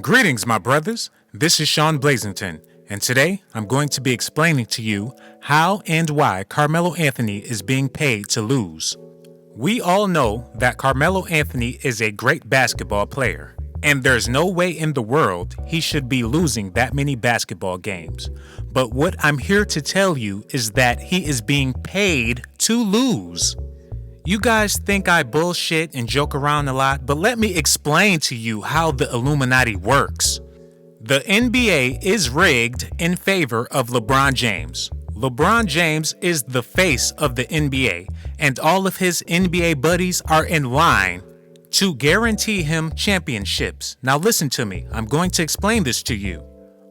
Greetings, my brothers. This is Sean Blazington, and today I'm going to be explaining to you how and why Carmelo Anthony is being paid to lose. We all know that Carmelo Anthony is a great basketball player, and there's no way in the world he should be losing that many basketball games. But what I'm here to tell you is that he is being paid to lose. You guys think I bullshit and joke around a lot, but let me explain to you how the Illuminati works. The NBA is rigged in favor of LeBron James. LeBron James is the face of the NBA, and all of his NBA buddies are in line to guarantee him championships. Now listen to me, I'm going to explain this to you.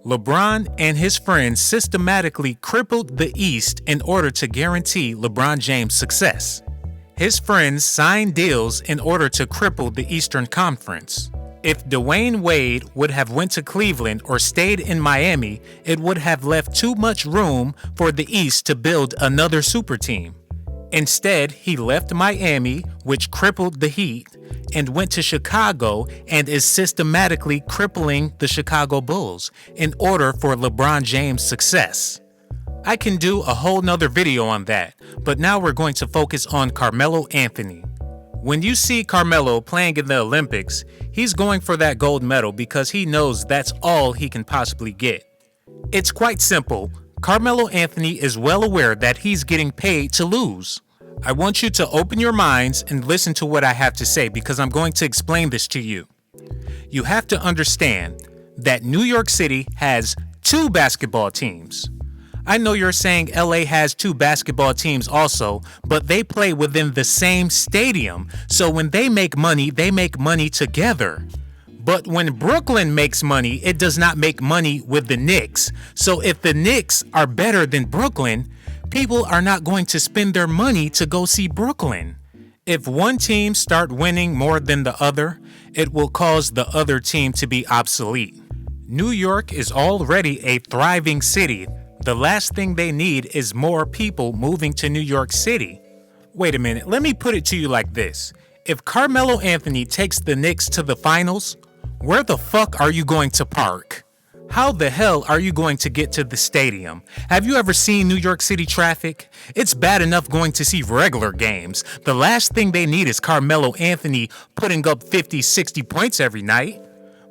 LeBron and his friends systematically crippled the East in order to guarantee LeBron James' success. His friends signed deals in order to cripple the Eastern Conference. If Dwayne Wade would have went to Cleveland or stayed in Miami, it would have left too much room for the East to build another super team. Instead, he left Miami, which crippled the Heat, and went to Chicago and is systematically crippling the Chicago Bulls in order for LeBron James' success. I can do a whole nother video on that, but now we're going to focus on Carmelo Anthony. When you see Carmelo playing in the Olympics, he's going for that gold medal because he knows that's all he can possibly get. It's quite simple. Carmelo Anthony is well aware that he's getting paid to lose. I want you to open your minds and listen to what I have to say because I'm going to explain this to you. You have to understand that New York City has two basketball teams. I know you're saying LA has two basketball teams also, but they play within the same stadium, so when they make money together. But when Brooklyn makes money, it does not make money with the Knicks. So if the Knicks are better than Brooklyn, people are not going to spend their money to go see Brooklyn. If one team start winning more than the other, it will cause the other team to be obsolete. New York is already a thriving city. The last thing they need is more people moving to New York City. Wait a minute, let me put it to you like this. If Carmelo Anthony takes the Knicks to the finals, where the fuck are you going to park? How the hell are you going to get to the stadium? Have you ever seen New York City traffic? It's bad enough going to see regular games. The last thing they need is Carmelo Anthony putting up 50, 60 points every night.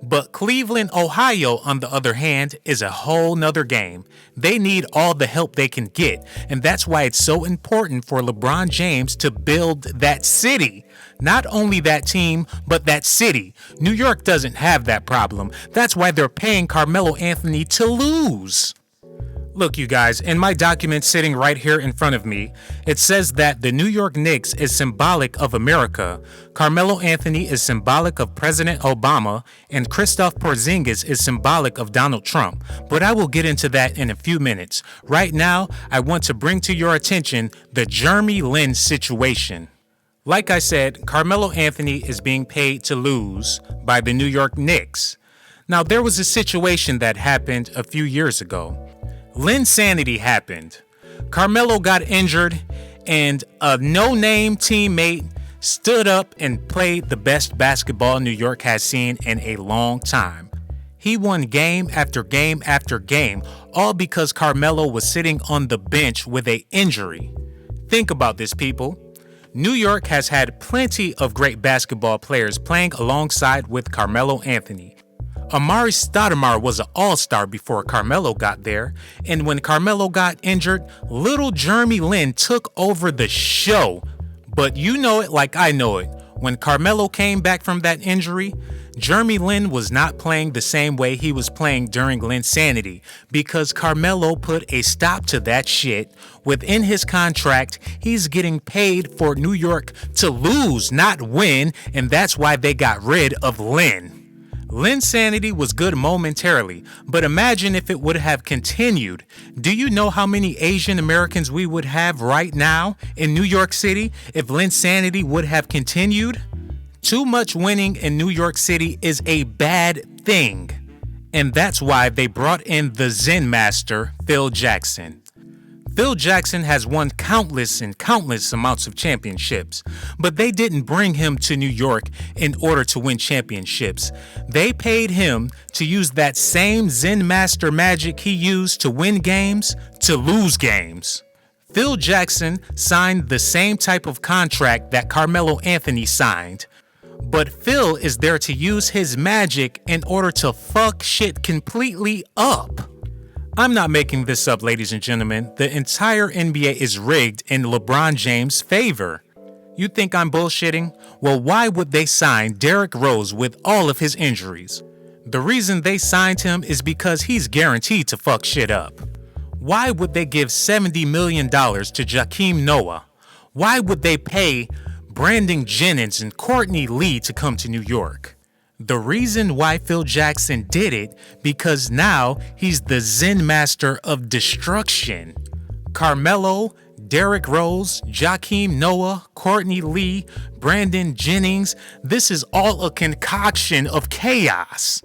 But Cleveland, Ohio, on the other hand, is a whole nother game. They need all the help they can get, and that's why it's so important for LeBron James to build that city. Not only that team, but that city. New York doesn't have that problem. That's why they're paying Carmelo Anthony to lose. Look, you guys, in my document sitting right here in front of me, it says that the New York Knicks is symbolic of America, Carmelo Anthony is symbolic of President Obama, and Kristaps Porzingis is symbolic of Donald Trump. But I will get into that in a few minutes. Right now, I want to bring to your attention the Jeremy Lin situation. Like I said, Carmelo Anthony is being paid to lose by the New York Knicks. Now, there was a situation that happened a few years ago. Linsanity happened. Carmelo got injured, and a no-name teammate stood up and played the best basketball New York has seen in a long time. He won game after game after game, all because Carmelo was sitting on the bench with an injury. Think about this, people. New York has had plenty of great basketball players playing alongside with Carmelo Anthony. Amari Stoudemire was an all-star before Carmelo got there, and when Carmelo got injured, little Jeremy Lin took over the show. But you know it like I know it. When Carmelo came back from that injury, Jeremy Lin was not playing the same way he was playing during Linsanity because Carmelo put a stop to that shit. Within his contract, he's getting paid for New York to lose, not win, and that's why they got rid of Lin. Linsanity was good momentarily, but imagine if it would have continued. Do you know how many Asian Americans we would have right now in New York City if Linsanity would have continued? Too much winning in New York City is a bad thing. And that's why they brought in the Zen Master, Phil Jackson. Phil Jackson has won countless and countless amounts of championships, but they didn't bring him to New York in order to win championships. They paid him to use that same Zen Master magic he used to win games to lose games. Phil Jackson signed the same type of contract that Carmelo Anthony signed, but Phil is there to use his magic in order to fuck shit completely up. I'm not making this up, ladies and gentlemen. The entire NBA is rigged in LeBron James' favor. You think I'm bullshitting? Well, why would they sign Derrick Rose with all of his injuries? The reason they signed him is because he's guaranteed to fuck shit up. Why would they give $70 million to Joakim Noah? Why would they pay Brandon Jennings and Courtney Lee to come to New York? The reason why Phil Jackson did it, because now he's the Zen Master of destruction. Carmelo, Derrick Rose, Joakim Noah, Courtney Lee, Brandon Jennings, this is all a concoction of chaos.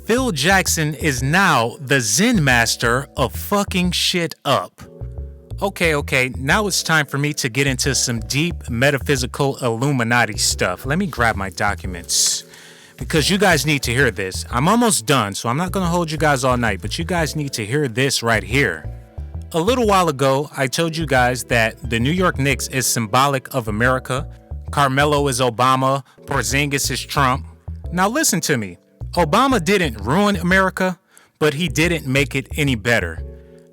Phil Jackson is now the Zen Master of fucking shit up. Okay, now it's time for me to get into some deep metaphysical Illuminati stuff. Let me grab my documents, because you guys need to hear this. I'm almost done, so I'm not going to hold you guys all night, but you guys need to hear this right here. A little while ago, I told you guys that the New York Knicks is symbolic of America. Carmelo is Obama, Porzingis is Trump. Now listen to me. Obama didn't ruin America, but he didn't make it any better.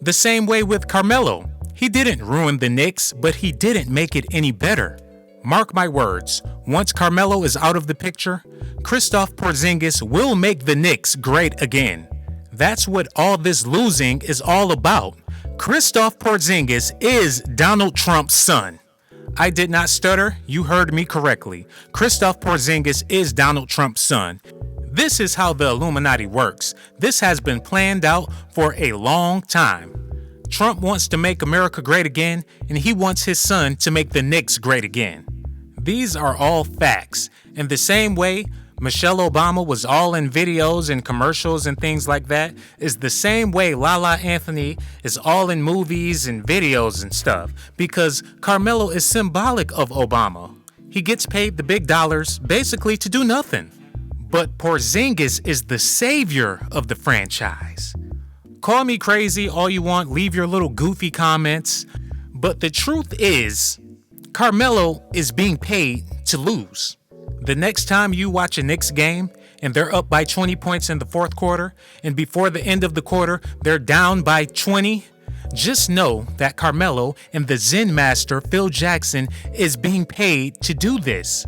The same way with Carmelo. He didn't ruin the Knicks, but he didn't make it any better. Mark my words, once Carmelo is out of the picture, Kristaps Porzingis will make the Knicks great again. That's what all this losing is all about. Kristaps Porzingis is Donald Trump's son. I did not stutter, you heard me correctly. Kristaps Porzingis is Donald Trump's son. This is how the Illuminati works. This has been planned out for a long time. Trump wants to make America great again, and he wants his son to make the Knicks great again. These are all facts. In the same way Michelle Obama was all in videos and commercials and things like that, is the same way Lala Anthony is all in movies and videos and stuff, because Carmelo is symbolic of Obama. He gets paid the big dollars basically to do nothing. But Porzingis is the savior of the franchise. Call me crazy all you want, leave your little goofy comments, but the truth is, Carmelo is being paid to lose. The next time you watch a Knicks game and they're up by 20 points in the fourth quarter, and before the end of the quarter they're down by 20, just know that Carmelo and the Zen Master Phil Jackson is being paid to do this.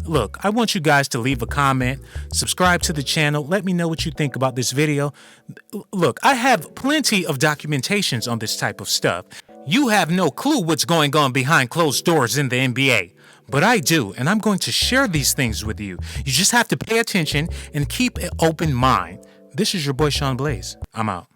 Look, I want you guys to leave a comment, subscribe to the channel, let me know what you think about this video. Look, I have plenty of documentations on this type of stuff. You have no clue what's going on behind closed doors in the NBA. But I do, and I'm going to share these things with you. You just have to pay attention and keep an open mind. This is your boy Sean Blaze. I'm out.